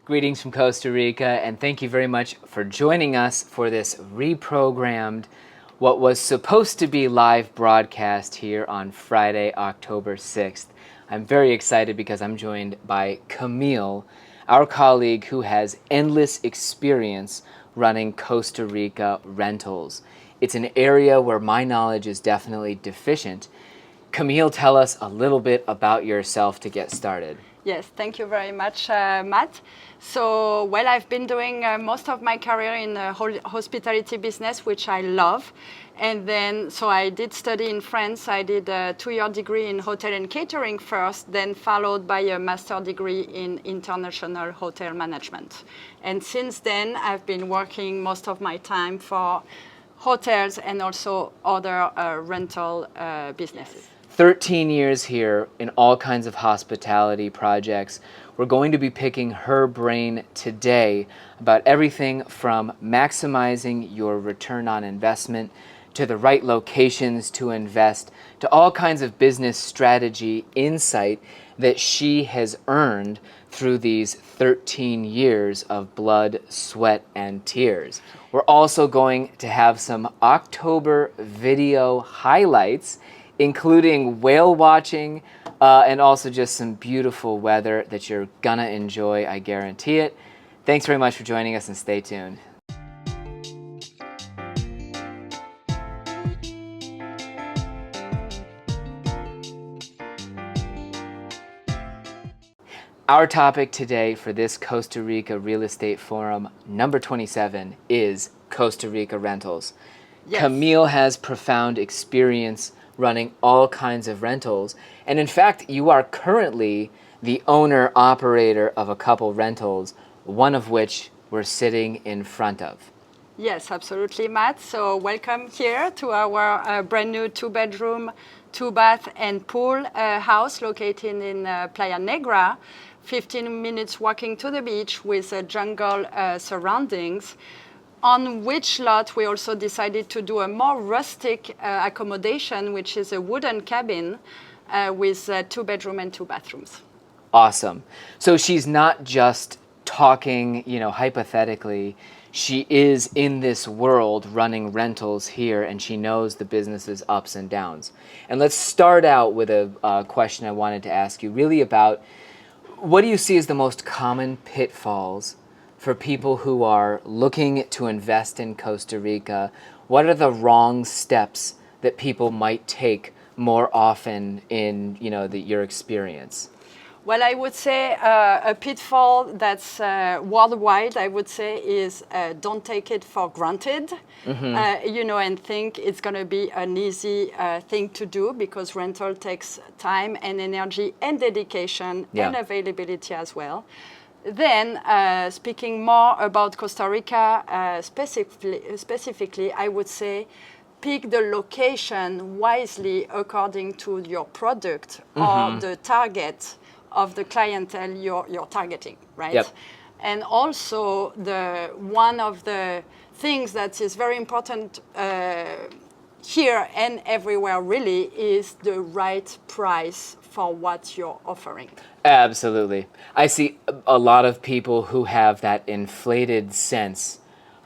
Greetings from Costa Rica, and thank you very much for joining us for this reprogrammed, what was supposed to be live broadcast here on Friday, October 6th. I'm very excited because I'm joined by Camille, our colleague who has endless experience running Costa Rica rentals. It's an area where my knowledge is definitely deficient. Camille, tell us a little bit about yourself to get started. Yes, thank you very much, Matt. So, well, I've been doing most of my career in the hospitality business, which I love. And then, so I did study in France. I did a 2-year degree in hotel and catering first, then followed by a master degree in international hotel management. And since then, I've been working most of my time for hotels and also other rental businesses. 13 years here in all kinds of hospitality projects. We're going to be picking her brain today about everything from maximizing your return on investment to the right locations to invest to all kinds of business strategy insight that she has earned through these 13 years of blood, sweat, and tears. We're also going to have some October video highlights, including whale watching and also just some beautiful weather that you're gonna enjoy, I guarantee it. Thanks very much for joining us and stay tuned. Our topic today for this Costa Rica Real Estate Forum number 27 is Costa Rica rentals. Yes. Camille has profound experience running all kinds of rentals. And in fact, you are currently the owner-operator of a couple rentals, one of which we're sitting in front of. Yes, absolutely, Matt. So welcome here to our brand new 2-bedroom, 2-bath and pool house located in Playa Negra, 15 minutes walking to the beach with jungle surroundings, on which lot we also decided to do a more rustic accommodation, which is a wooden cabin with 2 bedroom and 2 bathrooms. Awesome. So she's not just talking, hypothetically. She is in this world running rentals here, and she knows the business's ups and downs. And let's start out with a question I wanted to ask you, really about what do you see as the most common pitfalls for people who are looking to invest in Costa Rica? What are the wrong steps that people might take more often in your experience? Well, I would say a pitfall that's worldwide, I would say, is don't take it for granted, and think it's going to be an easy thing to do, because rental takes time and energy and dedication and availability as well. Then, speaking more about Costa Rica specifically, I would say pick the location wisely according to your product or the target of the clientele you're targeting, right? Yep. And also, one of the things that is very important here and everywhere really is the right price for what you're offering. Absolutely. I see a lot of people who have that inflated sense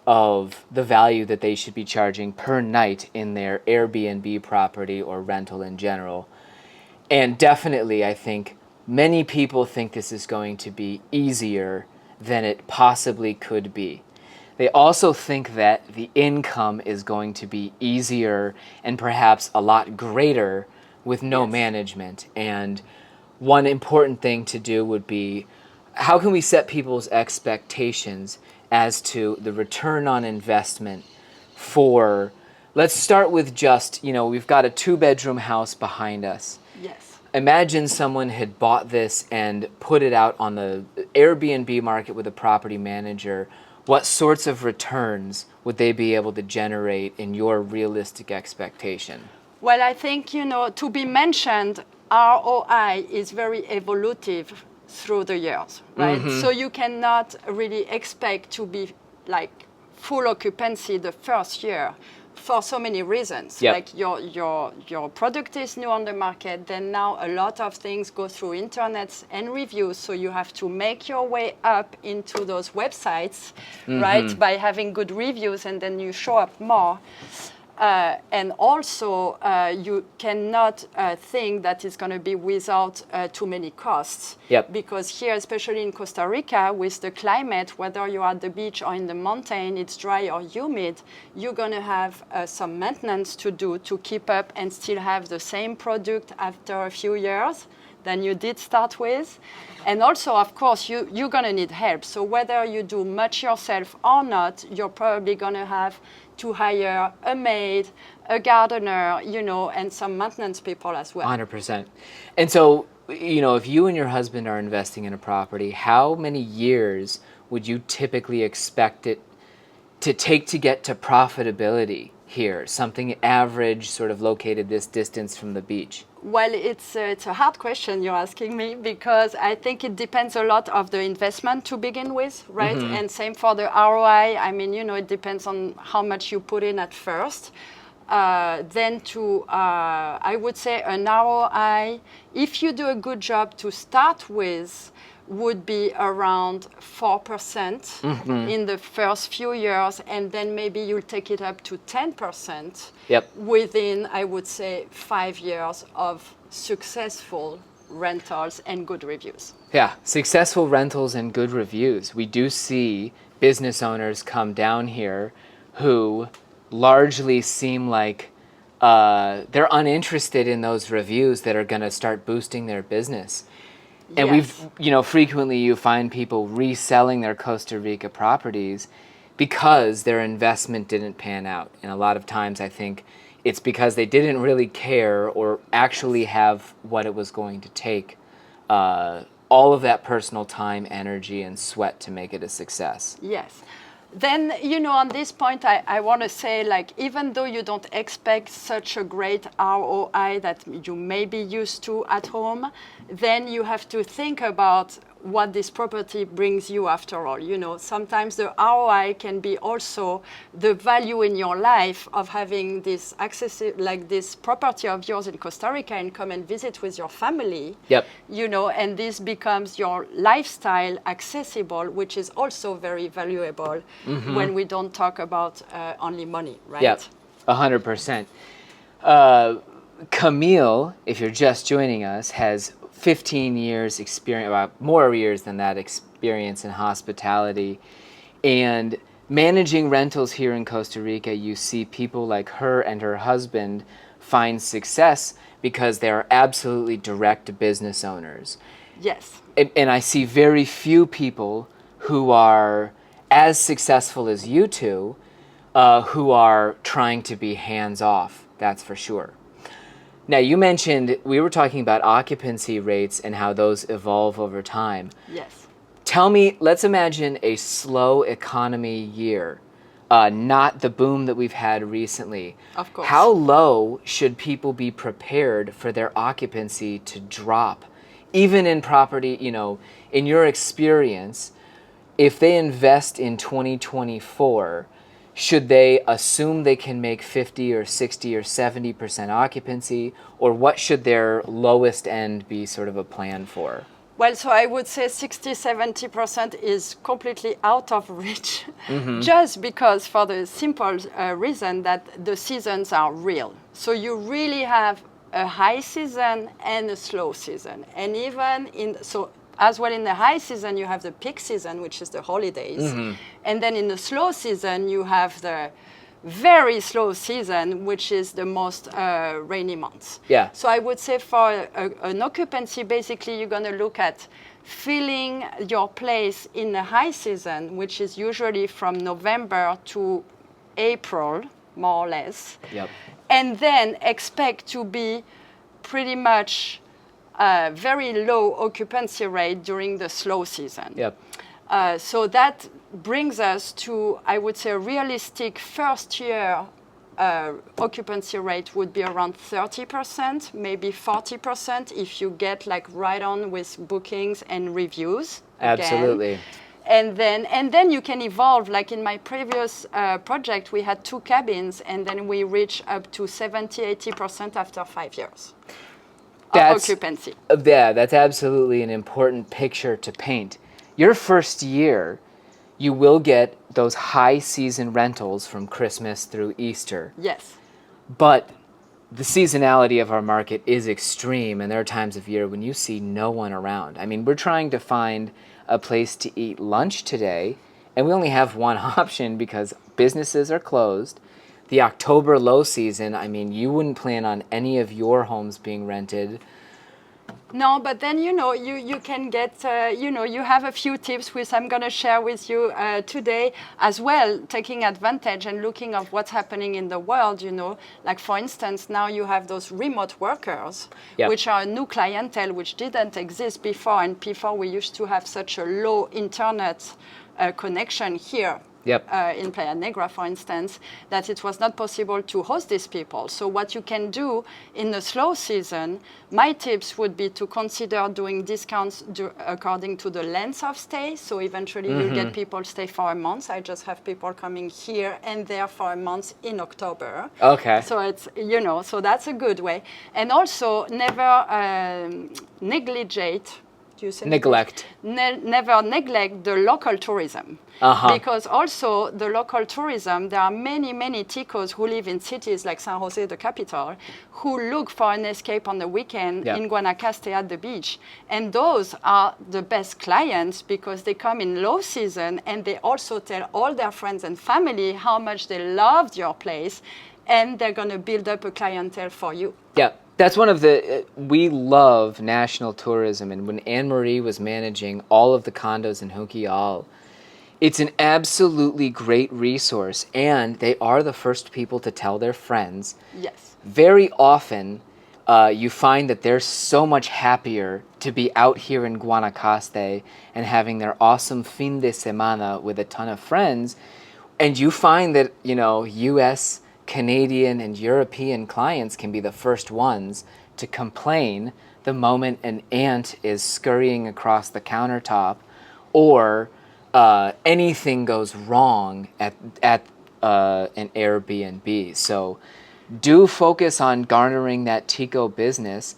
of the value that they should be charging per night in their Airbnb property or rental in general. And definitely, I think many people think this is going to be easier than it possibly could be. They also think that the income is going to be easier and perhaps a lot greater with no management. And one important thing to do would be, how can we set people's expectations as to the return on investment for, let's start with just, we've got a 2-bedroom house behind us. Yes. Imagine someone had bought this and put it out on the Airbnb market with a property manager. What sorts of returns would they be able to generate in your realistic expectation? Well, I think, to be mentioned, ROI is very evolutive through the years, right? So you cannot really expect to be like full occupancy the first year. for so many reasons. Yep. Like your product is new on the market, then now a lot of things go through internets and reviews, so you have to make your way up into those websites, right, by having good reviews, and then you show up more. And also, you cannot think that it's going to be without too many costs. Yep. Because here, especially in Costa Rica, with the climate, whether you're at the beach or in the mountain, it's dry or humid, you're going to have some maintenance to do to keep up and still have the same product after a few years than you did start with. And also, of course, you're going to need help. So whether you do much yourself or not, you're probably going to have to hire a maid, a gardener, and some maintenance people as well. 100%. And so, if you and your husband are investing in a property, how many years would you typically expect it to take to get to profitability here? Something average, sort of located this distance from the beach? Well, it's a hard question you're asking me, because I think it depends a lot of the investment to begin with, right? And same for the ROI. I mean, it depends on how much you put in at first. Then I would say an ROI, if you do a good job to start with, would be around 4% in the first few years, and then maybe you'll take it up to 10% within, I would say, 5 years of successful rentals and good reviews. Yeah, successful rentals and good reviews. We do see business owners come down here who largely seem like they're uninterested in those reviews that are going to start boosting their business. And frequently you find people reselling their Costa Rica properties because their investment didn't pan out. And a lot of times I think it's because they didn't really care or actually have what it was going to take, all of that personal time, energy, and sweat to make it a success. Yes. Then, on this point, I want to say, even though you don't expect such a great ROI that you may be used to at home, then you have to think about what this property brings you after all. Sometimes the ROI can be also the value in your life of having this this property of yours in Costa Rica and come and visit with your family. Yep. And this becomes your lifestyle accessible, which is also very valuable when we don't talk about only money, right? Yep, 100%. Camille, if you're just joining us, has 15 years experience, more years than that experience in hospitality. And managing rentals here in Costa Rica, you see people like her and her husband find success because they're absolutely direct business owners. Yes. And I see very few people who are as successful as you two who are trying to be hands-off, that's for sure. Now, you mentioned, we were talking about occupancy rates and how those evolve over time. Yes. Tell me, let's imagine a slow economy year, not the boom that we've had recently. Of course. How low should people be prepared for their occupancy to drop? Even in property, in your experience, if they invest in 2024, should they assume they can make 50 or 60 or 70% occupancy, or what should their lowest end be sort of a plan for? Well, so I would say 60-70% is completely out of reach, just because for the simple reason that the seasons are real. So you really have a high season and a slow season. And even as well in the high season, you have the peak season, which is the holidays. And then in the slow season, you have the very slow season, which is the most rainy months. Yeah. So I would say for an occupancy, basically, you're going to look at filling your place in the high season, which is usually from November to April, more or less. Yep. And then expect to be pretty much very low occupancy rate during the slow season. Yep. So that brings us to, I would say, a realistic first year occupancy rate would be around 30%, maybe 40% if you get right on with bookings and reviews. Again. Absolutely. And then you can evolve. Like in my previous project, we had 2 cabins, and then we reached up to 70-80% after 5 years of occupancy. Yeah, that's absolutely an important picture to paint. Your first year, you will get those high season rentals from Christmas through Easter. Yes. But the seasonality of our market is extreme, and there are times of year when you see no one around. I mean, we're trying to find a place to eat lunch today, and we only have one option because businesses are closed. The October low season, I mean, you wouldn't plan on any of your homes being rented. No, but then, you can get, you have a few tips which I'm going to share with you today as well, taking advantage and looking at what's happening in the world, Like, for instance, now you have those remote workers, Yep. which are a new clientele which didn't exist before. And before, we used to have such a low internet connection here. Yep. In Playa Negra, for instance, that it was not possible to host these people. So what you can do in the slow season, my tips would be to consider doing discounts according to the length of stay. So eventually you get people stay for a month. I just have people coming here and there for a month in October. Okay. So it's, so that's a good way. And also never negligate. Never neglect the local tourism. Because also the local tourism, there are many, many Ticos who live in cities like San Jose, the capital, who look for an escape on the weekend in Guanacaste at the beach. And those are the best clients because they come in low season and they also tell all their friends and family how much they loved your place, and they're going to build up a clientele for you. Yeah. That's one of we love national tourism, and when Anne-Marie was managing all of the condos in Junquillal, it's an absolutely great resource, and they are the first people to tell their friends. Yes. Very often, you find that they're so much happier to be out here in Guanacaste and having their awesome fin de semana with a ton of friends, and you find that, U.S., Canadian and European clients can be the first ones to complain the moment an ant is scurrying across the countertop or anything goes wrong at an Airbnb. So do focus on garnering that Tico business.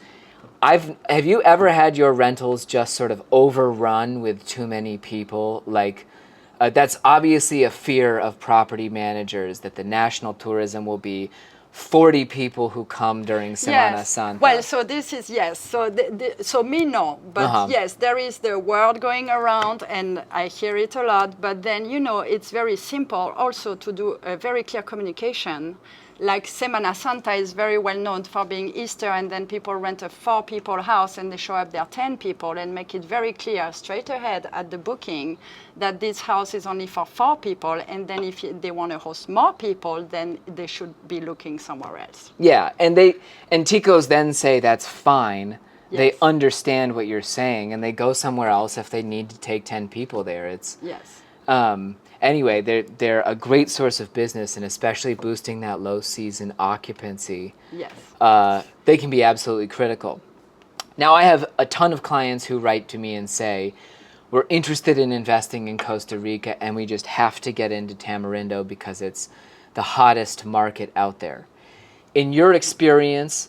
Have you ever had your rentals just sort of overrun with too many people? Like, that's obviously a fear of property managers, that the national tourism will be 40 people who come during Semana Santa. Well, so this is, yes. So so me, no. But yes, there is the word going around, and I hear it a lot. But then, it's very simple also to do a very clear communication. Like Semana Santa is very well known for being Easter, and then people rent a 4-people house and they show up there 10 people, and make it very clear straight ahead at the booking that this house is only for 4 people, and then if they want to host more people, then they should be looking somewhere else. Yeah, and Ticos then say that's fine. Yes. They understand what you're saying, and they go somewhere else if they need to take 10 people there. Yes. Anyway, they're a great source of business, and especially boosting that low season occupancy. Yes. They can be absolutely critical. Now, I have a ton of clients who write to me and say, we're interested in investing in Costa Rica, and we just have to get into Tamarindo because it's the hottest market out there. In your experience,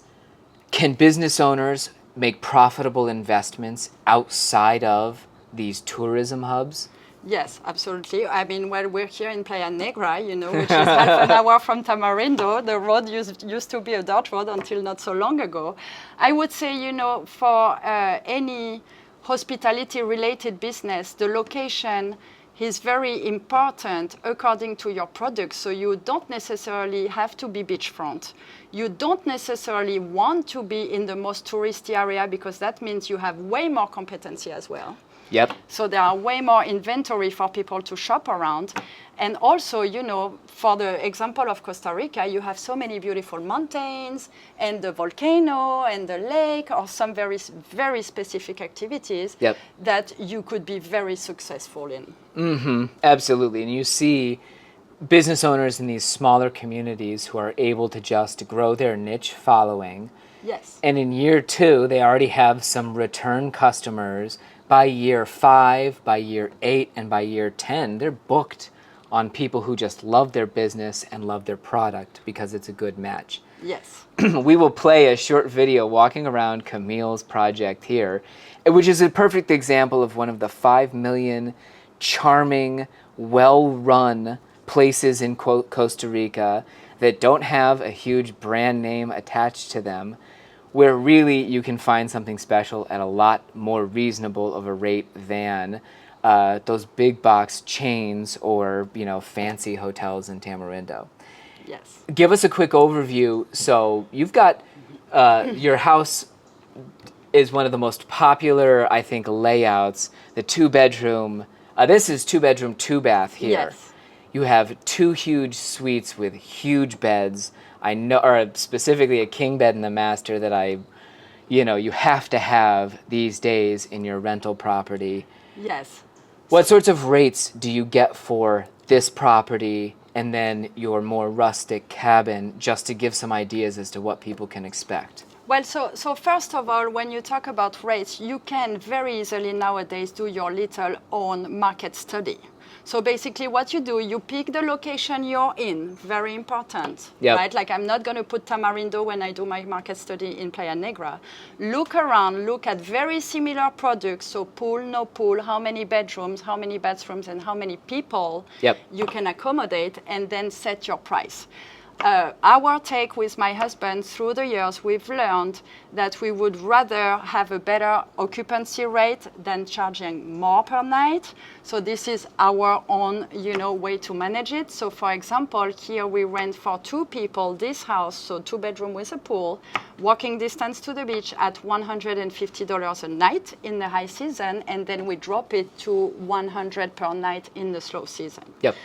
can business owners make profitable investments outside of these tourism hubs? Yes, absolutely. I mean, we're here in Playa Negra, which is half an hour from Tamarindo. The road used to be a dirt road until not so long ago. I would say, for any hospitality-related business, the location is very important according to your product. So you don't necessarily have to be beachfront. You don't necessarily want to be in the most touristy area because that means you have way more competency as well. Yep. So there are way more inventory for people to shop around. And also, for the example of Costa Rica, you have so many beautiful mountains and the volcano and the lake, or some very, very specific activities that you could be very successful in. Mm-hmm. Absolutely. And you see business owners in these smaller communities who are able to just grow their niche following. Yes. And in year 2, they already have some return customers by year 5, by year 8, and by year 10, they're booked on people who just love their business and love their product because it's a good match. Yes. We will play a short video walking around Camille's project here, which is a perfect example of one of the 5 million charming, well-run places in Costa Rica that don't have a huge brand name attached to them, where really you can find something special at a lot more reasonable of a rate than those big box chains or, you know, fancy hotels in Tamarindo. Yes. Give us a quick overview. So you've got your house is one of the most popular, I think, layouts. The 2-bedroom. This is 2-bedroom, 2-bath here. Yes. You have 2 huge suites with huge beds. I know, or specifically a king bed in the master that you have to have these days in your rental property. Yes. What sorts of rates do you get for this property and then your more rustic cabin, just to give some ideas as to what people can expect? Well, so first of all, when you talk about rates, you can very easily nowadays do your little own market study. So basically what you do, you pick the location you're in, very important, Yep. right? Like I'm not going to put Tamarindo when I do my market study in Playa Negra. Look around, look at very similar products, so pool, no pool, how many bedrooms, how many bathrooms, and how many people Yep. you can accommodate, and then set your price. Our take with my husband through the years, we've learned that we would rather have a better occupancy rate than charging more per night. So this is our own, way to manage it. So for example, here we rent for 2 people this house, so 2-bedroom with a pool, walking distance to the beach at $150 a night in the high season, and then we drop it to $100 per night in the slow season. Yep.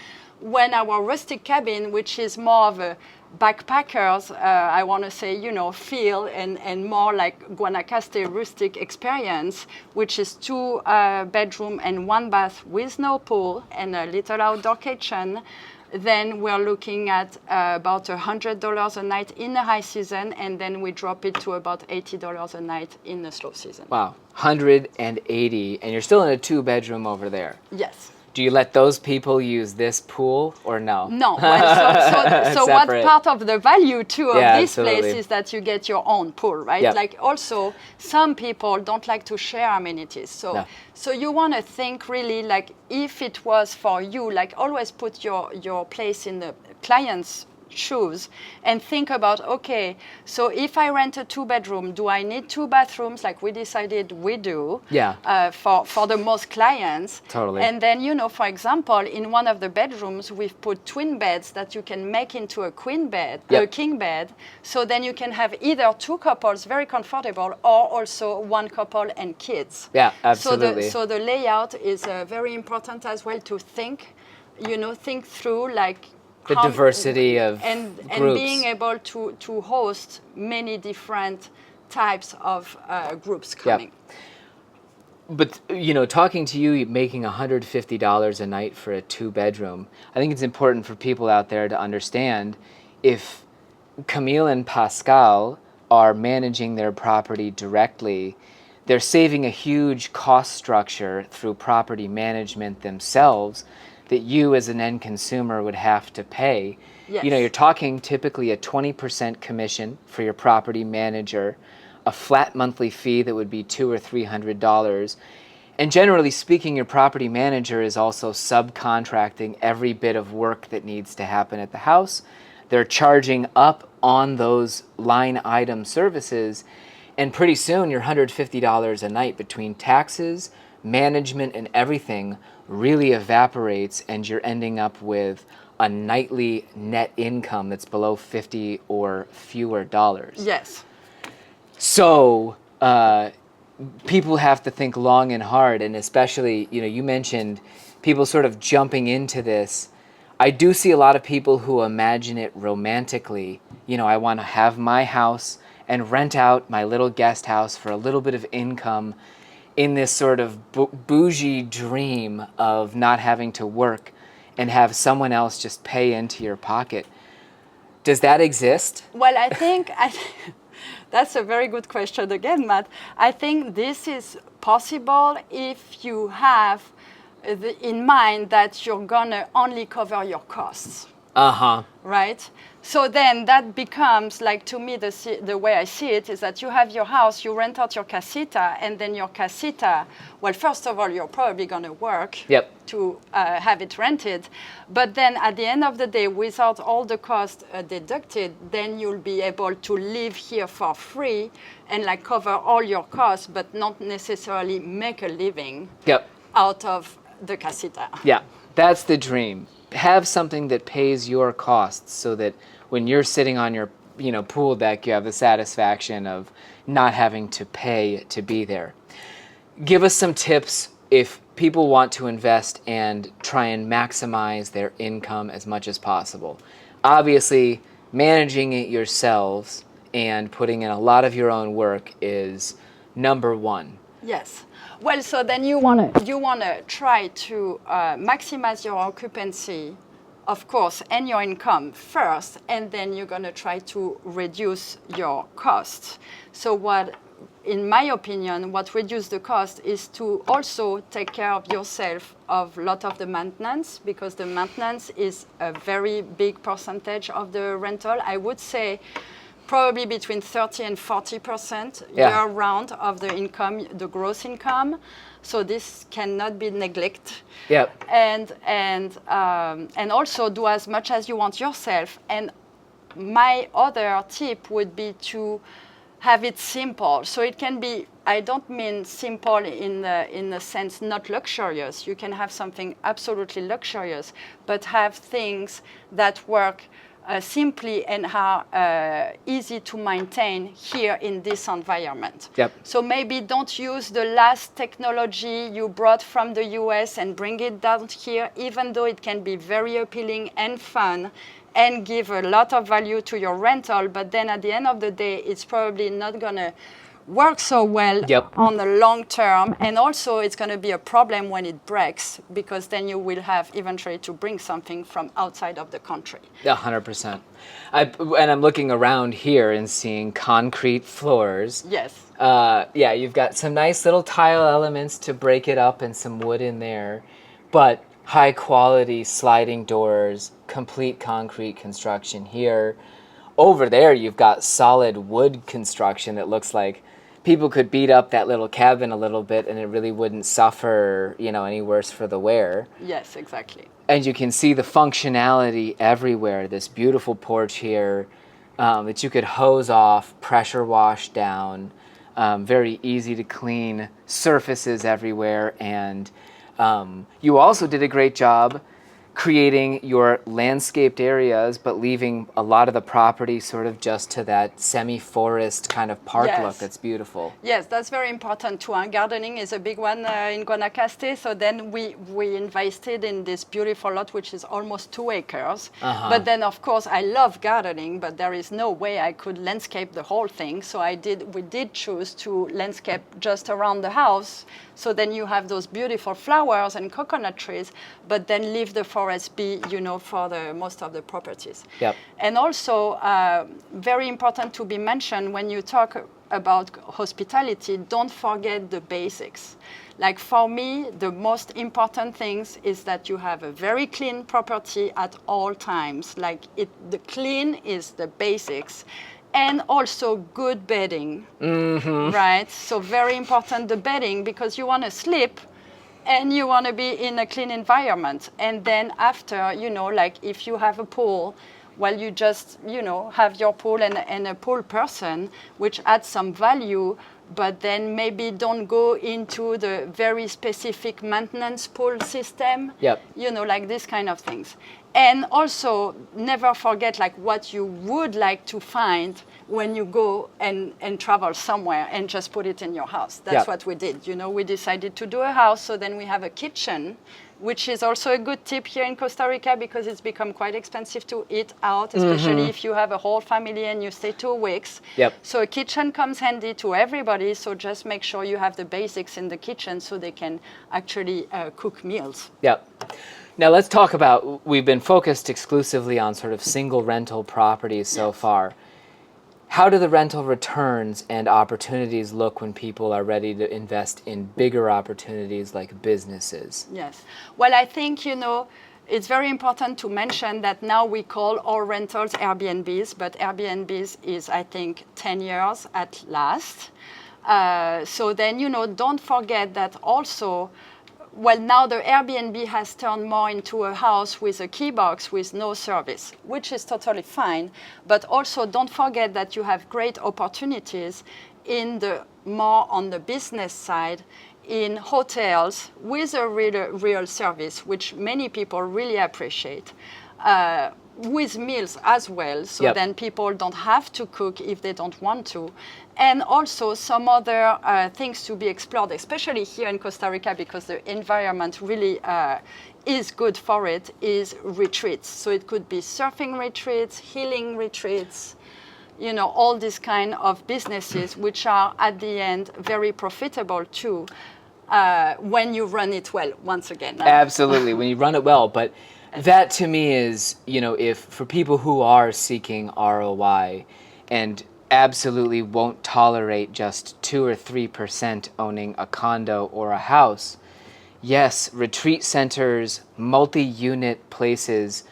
When our rustic cabin, which is more of a backpackers, I want to say, feel and more like Guanacaste rustic experience, which is 2 bedroom and 1 bath with no pool and a little outdoor kitchen, then we're looking at about $100 a night in the high season, and then we drop it to about $80 a night in the slow season. Wow, 180, and you're still in a 2-bedroom over there. Yes. Do you let those people use this pool or no? No. Well, so what Separate. part of the value too of Yeah, this place absolutely. is that you get your own pool, right? Yep. Like also some people don't like to share amenities. No. So you want to think really like if it was for you, like always put your place in the client's shoes and think about, okay, so if I rent a 2-bedroom, do I need 2 bathrooms like we decided we do? Yeah. For the most clients. Totally. And then, for example, in one of the bedrooms, we've put twin beds that you can make into a queen bed, Yep. a king bed. So then you can have either 2 couples very comfortable or also 1 couple and kids. Yeah, absolutely. So the layout is very important as well to think through like The diversity of and groups. being able to host many different types of groups coming. But, talking to you, making $150 a night for a 2-bedroom, I think it's important for people out there to understand if Camille and Pascal are managing their property directly, they're saving a huge cost structure through property management themselves that you as an end consumer would have to pay. Yes. You're talking typically a 20% commission for your property manager, a flat monthly fee that would be $200 or $300. And generally speaking, your property manager is also subcontracting every bit of work that needs to happen at the house. They're charging up on those line item services, and pretty soon your $150 a night between taxes, management, and everything really evaporates, and you're ending up with a nightly net income that's below $50 or fewer dollars. Yes. So people have to think long and hard, and especially, you mentioned people sort of jumping into this. I do see a lot of people who imagine it romantically. I want to have my house and rent out my little guest house for a little bit of income in this sort of bougie dream of not having to work and have someone else just pay into your pocket. Does that exist? Well, I think That's a very good question again, Matt. I think this is possible if you have in mind that you're gonna only cover your costs. Right? So then that becomes, like, to me, the way I see it is that you have your house, you rent out your casita, and then your casita, well, first of all, you're probably going to work to have it rented. But then at the end of the day, without all the costs deducted, then you'll be able to live here for free and, like, cover all your costs, but not necessarily make a living out of the casita. Yeah, that's the dream. Have something that pays your costs so that when you're sitting on your pool deck, you have the satisfaction of not having to pay to be there. Give us some tips if people want to invest and try and maximize their income as much as possible. Obviously, managing it yourselves and putting in a lot of your own work is number one. Yes. Well, so then you wanna try to maximize your occupancy, of course, and your income first, and then you're gonna try to reduce your costs. So what, in my opinion, what reduces the cost is to also take care of yourself of a lot of the maintenance, because the maintenance is a very big percentage of the rental. I would say probably between 30 and 40% year-round of the income, the gross income. So this cannot be neglected. Yep. And also do as much as you want yourself. And my other tip would be to have it simple. So it can be, I don't mean simple in the sense not luxurious. You can have something absolutely luxurious, but have things that work simply and are easy to maintain here in this environment. Yep. So maybe don't use the last technology you brought from the US and bring it down here, even though it can be very appealing and fun and give a lot of value to your rental. But then at the end of the day, it's probably not going to work so well on the long term, and also it's going to be a problem when it breaks, because then you will have eventually to bring something from outside of the country. 100%. And I'm looking around here and seeing concrete floors. Yes. You've got some nice little tile elements to break it up and some wood in there, but high quality sliding doors, complete concrete construction here. Over there, you've got solid wood construction that looks like people could beat up that little cabin a little bit and it really wouldn't suffer, any worse for the wear. Yes, exactly. And you can see the functionality everywhere. This beautiful porch here that you could hose off, pressure wash down, very easy to clean, surfaces everywhere. And you also did a great job creating your landscaped areas, but leaving a lot of the property sort of just to that semi-forest kind of park look. That's beautiful. Yes, that's very important too. Gardening is a big one in Guanacaste. So then we invested in this beautiful lot, which is almost 2 acres. But then, of course, I love gardening, but there is no way I could landscape the whole thing. So we did choose to landscape just around the house. So then you have those beautiful flowers and coconut trees, but then leave the forest be, for the most of the properties. Yep. And also, very important to be mentioned when you talk about hospitality, don't forget the basics. Like for me, the most important things is that you have a very clean property at all times. The clean is the basics. And also good bedding, right? So very important, the bedding, because you want to sleep and you want to be in a clean environment. And then after, if you have a pool, well, you just, have your pool and a pool person, which adds some value, but then maybe don't go into the very specific maintenance pool system, this kind of things. And also never forget what you would like to find when you go and travel somewhere and just put it in your house. That's what we did. We decided to do a house, so then we have a kitchen, which is also a good tip here in Costa Rica because it's become quite expensive to eat out, especially if you have a whole family and you stay 2 weeks. So a kitchen comes handy to everybody, so just make sure you have the basics in the kitchen so they can actually cook meals. Now let's talk about, we've been focused exclusively on sort of single rental properties so far. how do the rental returns and opportunities look when people are ready to invest in bigger opportunities like businesses? Yes. Well, I think, it's very important to mention that now we call all rentals Airbnbs, but Airbnbs is, I think, 10 years at last. So then, don't forget that also, well, now the Airbnb has turned more into a house with a key box with no service, which is totally fine. But also don't forget that you have great opportunities in the more on the business side, in hotels with a real service, which many people really appreciate. With meals as well, so Yep. then people don't have to cook if they don't want to. And also some other things to be explored, especially here in Costa Rica, because the environment really is good for it, is retreats. So it could be surfing retreats, healing retreats, all these kind of businesses, which are at the end very profitable too, when you run it well, once again. Absolutely, when you run it well. But that to me is, if for people who are seeking ROI and absolutely won't tolerate just 2 or 3% owning a condo or a house, yes, retreat centers, multi-unit places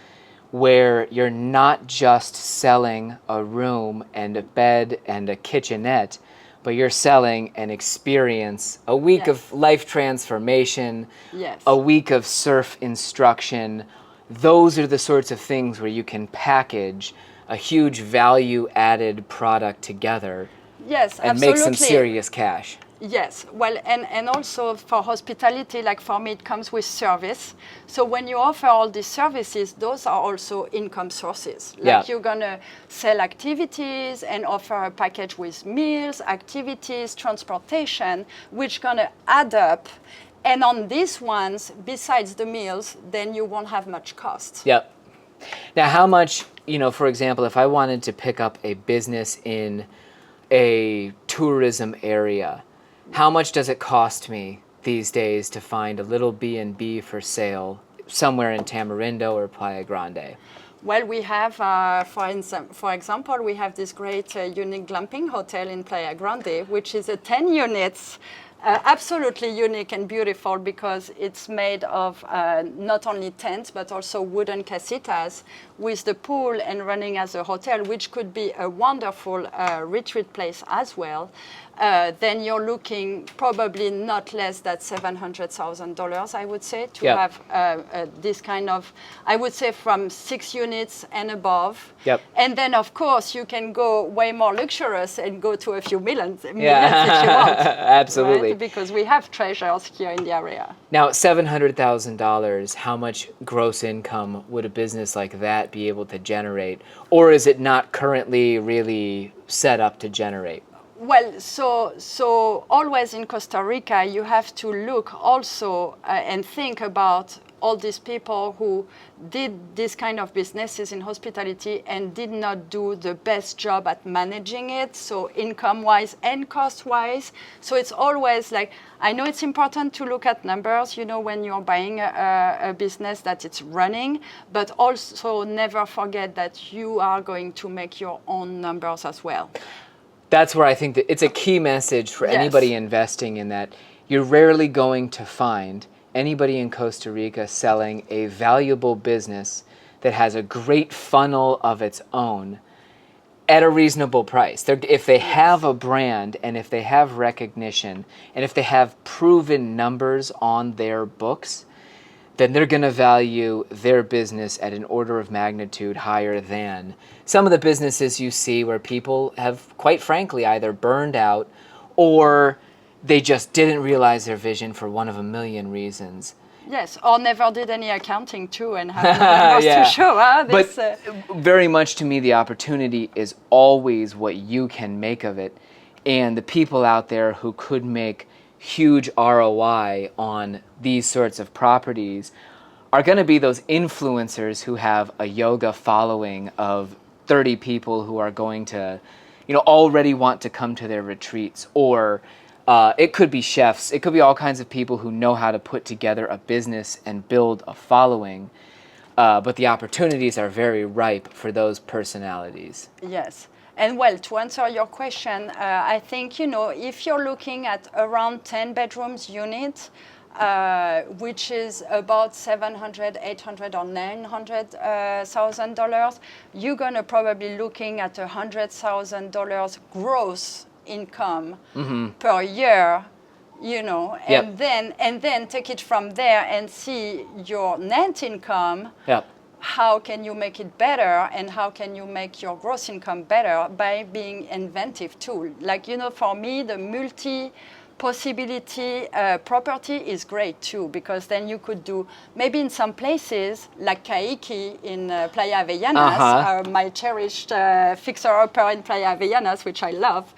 where you're not just selling a room and a bed and a kitchenette, but you're selling an experience, a week Yes. of life transformation, Yes. a week of surf instruction. Those are the sorts of things where you can package a huge value-added product together Yes, and absolutely. make some serious cash. Yes, well, and also for hospitality, like for me, it comes with service. So when you offer all these services, those are also income sources. Like Yeah. you're gonna sell activities and offer a package with meals, activities, transportation, which gonna add up. And on these ones, besides the meals, then you won't have much cost. Yep. Now, how much, for example, if I wanted to pick up a business in a tourism area, how much does it cost me these days to find a little B&B for sale somewhere in Tamarindo or Playa Grande? Well, we have, for example, we have this great unique glamping hotel in Playa Grande, which is a 10 units, absolutely unique and beautiful because it's made of not only tents, but also wooden casitas with the pool and running as a hotel, which could be a wonderful retreat place as well. Then you're looking probably not less than $700,000, I would say, to Yep. have this kind of, I would say from 6 units and above. Yep. And then, of course, you can go way more luxurious and go to a few millions if you want. Absolutely. Right? Because we have treasures here in the area. Now, $700,000, how much gross income would a business like that be able to generate? Or is it not currently really set up to generate? Well, so always in Costa Rica, you have to look also and think about all these people who did this kind of businesses in hospitality and did not do the best job at managing it, so income-wise and cost-wise. So it's always like, I know it's important to look at numbers, when you're buying a business that it's running, but also never forget that you are going to make your own numbers as well. That's where I think that it's a key message for Yes. anybody investing in that. You're rarely going to find anybody in Costa Rica selling a valuable business that has a great funnel of its own at a reasonable price. If they have a brand and if they have recognition and if they have proven numbers on their books, then they're going to value their business at an order of magnitude higher than some of the businesses you see where people have, quite frankly, either burned out or they just didn't realize their vision for one of a million reasons. Yes, or never did any accounting too and have no numbers Yeah. to show. But very much to me, the opportunity is always what you can make of it. And the people out there who could make huge ROI on these sorts of properties are going to be those influencers who have a yoga following of 30 people who are going to, already want to come to their retreats. Or it could be chefs. It could be all kinds of people who know how to put together a business and build a following. But the opportunities are very ripe for those personalities. Yes. And well, to answer your question, I think, if you're looking at around 10 bedrooms unit, which is about $700, $800, or $900,000, you're gonna probably looking at $100,000 gross income per year, and then take it from there and see your net income. Yep. How can you make it better, and how can you make your gross income better by being inventive too? Like, for me, the multi-possibility property is great too, because then you could do, maybe in some places, like Kiki in Playa Avellanas, my cherished fixer-upper in Playa Avellanas, which I love,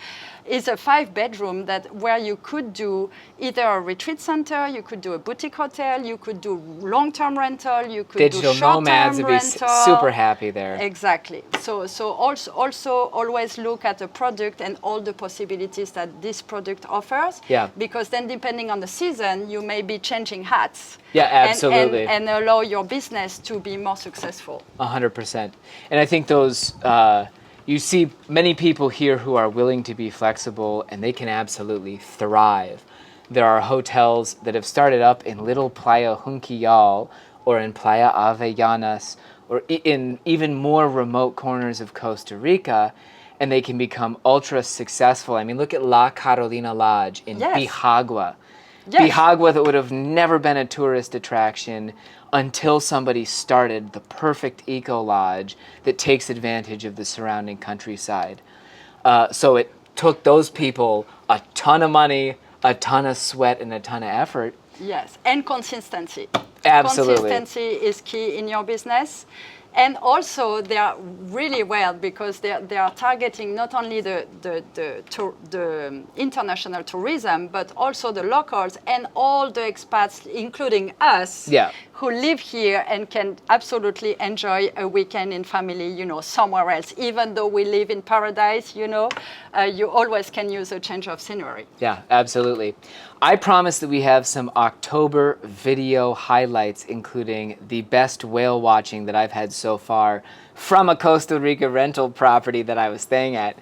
is a 5-bedroom where you could do either a retreat center, you could do a boutique hotel, you could do long-term rental, you could Digital do short-term nomads would be rental. super happy there. Exactly. So also always look at the product and all the possibilities that this product offers. Yeah. Because then, depending on the season, you may be changing hats. Yeah, absolutely. And allow your business to be more successful. 100%. And I think those, you see many people here who are willing to be flexible, and they can absolutely thrive. There are hotels that have started up in Little Playa Junquillal or in Playa Avellanas or in even more remote corners of Costa Rica, and they can become ultra successful. I mean, look at La Carolina Lodge in Bijagua. Yes. Bijagua, that would have never been a tourist attraction until somebody started the perfect eco lodge that takes advantage of the surrounding countryside. So it took those people a ton of money, a ton of sweat, and a ton of effort. Yes, and consistency. Absolutely. Consistency is key in your business. And also, they are really well, because they are targeting not only the international tourism, but also the locals and all the expats, including us, who live here and can absolutely enjoy a weekend in family, somewhere else. Even though we live in paradise, you always can use a change of scenery. Yeah, absolutely. I promise that we have some October video highlights, including the best whale watching that I've had so far from a Costa Rica rental property that I was staying at.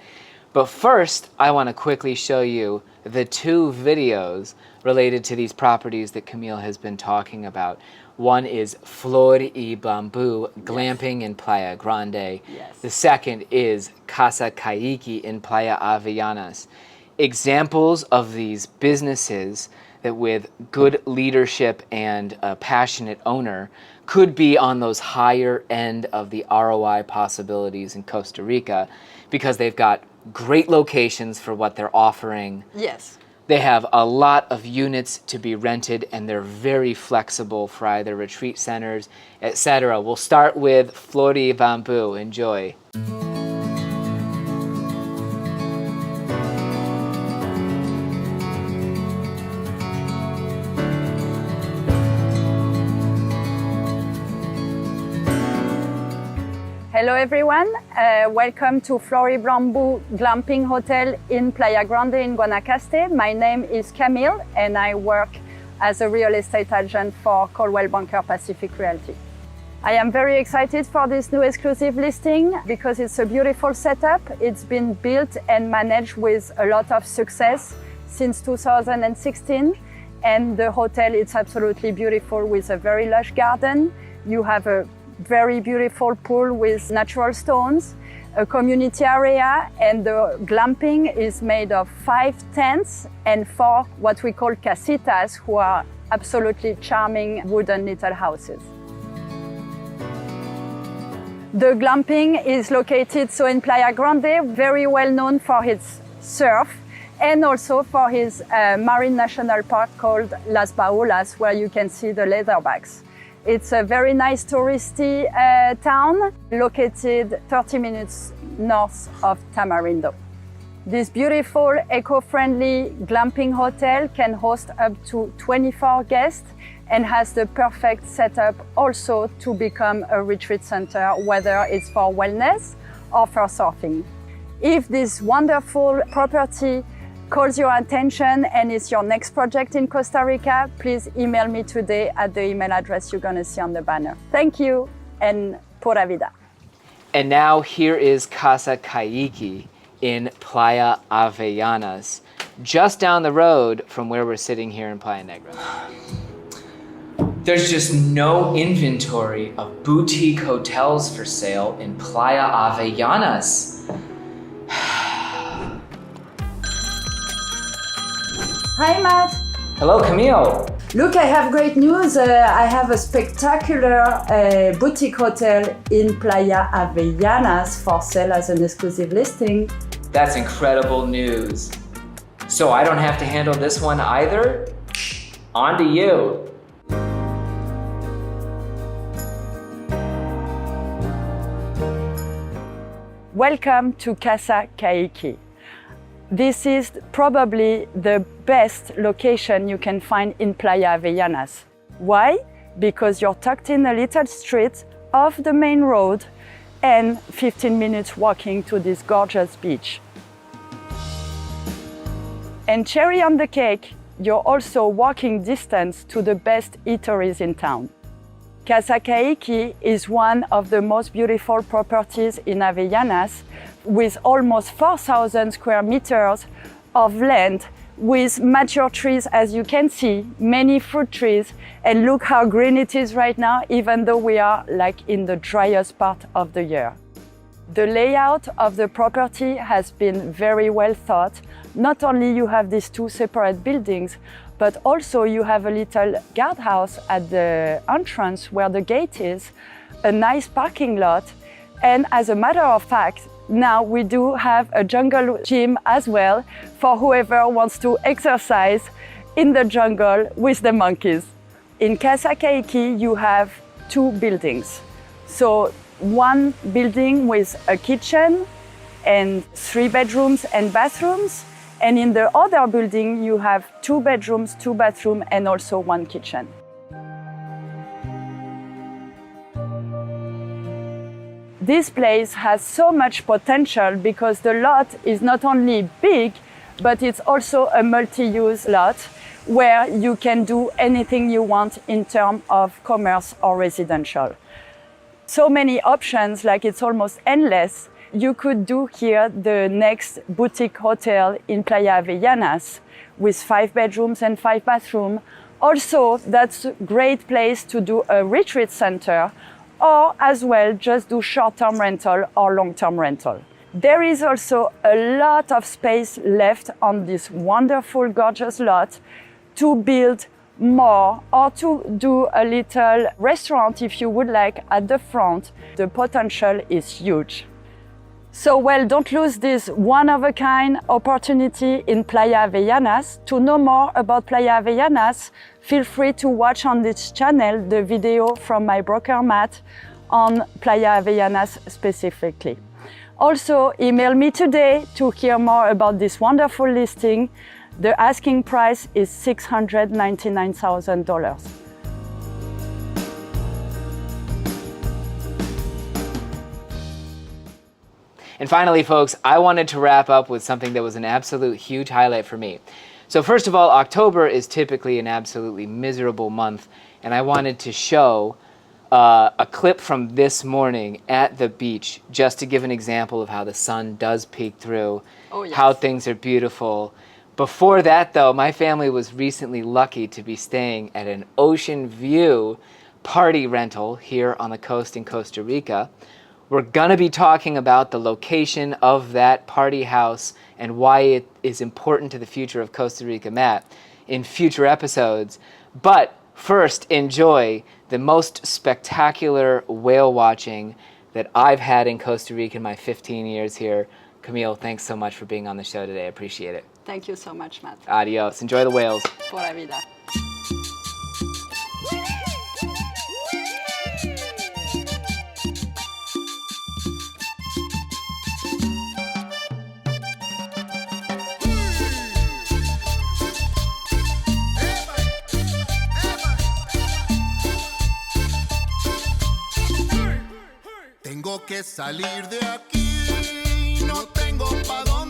But first, I want to quickly show you the 2 videos related to these properties that Camille has been talking about. One is Flor y Bambú Glamping in Playa Grande. Yes. The second is Casa Kiki in Playa Avellanas. Examples of these businesses that, with good leadership and a passionate owner, could be on those higher end of the ROI possibilities in Costa Rica, because they've got great locations for what they're offering. Yes. They have a lot of units to be rented, and they're very flexible for either retreat centers, etc. We'll start with Flor y Bambú. Enjoy. Hello everyone, welcome to Flor y Bambú Glamping Hotel in Playa Grande in Guanacaste. My name is Camille, and I work as a real estate agent for Coldwell Banker Pacific Realty. I am very excited for this new exclusive listing because it's a beautiful setup. It's been built and managed with a lot of success since 2016, and the hotel is absolutely beautiful with a very lush garden. You have a very beautiful pool with natural stones, a community area, and the glamping is made of 5 tents and 4 what we call casitas, who are absolutely charming wooden little houses. The glamping is located in Playa Grande, very well known for its surf, and also for his marine national park called Las Baolas, where you can see the leatherbacks. It's a very nice touristy town located 30 minutes north of Tamarindo. This beautiful eco-friendly glamping hotel can host up to 24 guests and has the perfect setup also to become a retreat center, whether it's for wellness or for surfing. If this wonderful property calls your attention and is your next project in Costa Rica, please email me today at the email address you're going to see on the banner. Thank you, and pura vida. And now here is Casa Kiki in Playa Avellanas, just down the road from where we're sitting here in Playa Negra. There's just no inventory of boutique hotels for sale in Playa Avellanas. Hi, Matt. Hello, Camille. Look, I have great news. I have a spectacular boutique hotel in Playa Avellanas for sale as an exclusive listing. That's incredible news. So I don't have to handle this one either? On to you. Welcome to Casa Kiki. This is probably the best location you can find in Playa Avellanas. Why? Because you're tucked in a little street off the main road and 15 minutes walking to this gorgeous beach. And cherry on the cake, you're also walking distance to the best eateries in town. Casa Kiki is one of the most beautiful properties in Avellanas, with almost 4,000 square meters of land, with mature trees, as you can see, many fruit trees, and look how green it is right now, even though we are like in the driest part of the year. The layout of the property has been very well thought. Not only you have these two separate buildings, but also you have a little guardhouse at the entrance where the gate is, a nice parking lot, and as a matter of fact, now we do have a jungle gym as well for whoever wants to exercise in the jungle with the monkeys. In Casa Kiki, you have two buildings. So one building with a kitchen and 3 bedrooms and bathrooms. And in the other building, you have 2 bedrooms, 2 bathrooms, and also 1 kitchen. This place has so much potential because the lot is not only big, but it's also a multi-use lot where you can do anything you want in terms of commerce or residential. So many options, like it's almost endless. You could do here the next boutique hotel in Playa Avellanas with 5 bedrooms and 5 bathrooms. Also, that's a great place to do a retreat center, or as well just do short-term rental or long-term rental. There is also a lot of space left on this wonderful, gorgeous lot to build more or to do a little restaurant if you would like at the front. The potential is huge. So, well, don't lose this one-of-a-kind opportunity in Playa Avellanas. To know more about Playa Avellanas, feel free to watch on this channel the video from my broker Matt on Playa Avellanas specifically. Also, email me today to hear more about this wonderful listing. The asking price is $699,000. And finally, folks, I wanted to wrap up with something that was an absolute huge highlight for me. So first of all, October is typically an absolutely miserable month, and I wanted to show a clip from this morning at the beach, just to give an example of how the sun does peek through, how things are beautiful. Before that, though, my family was recently lucky to be staying at an ocean view party rental here on the coast in Costa Rica. We're gonna be talking about the location of that party house and why it is important to the future of Costa Rica, Matt, in future episodes. But first, enjoy the most spectacular whale watching that I've had in Costa Rica in my 15 years here. Camille, thanks so much for being on the show today. I appreciate it. Thank you so much, Matt. Adios. Enjoy the whales. Pura vida. Tengo que salir de aquí, no tengo pa' dónde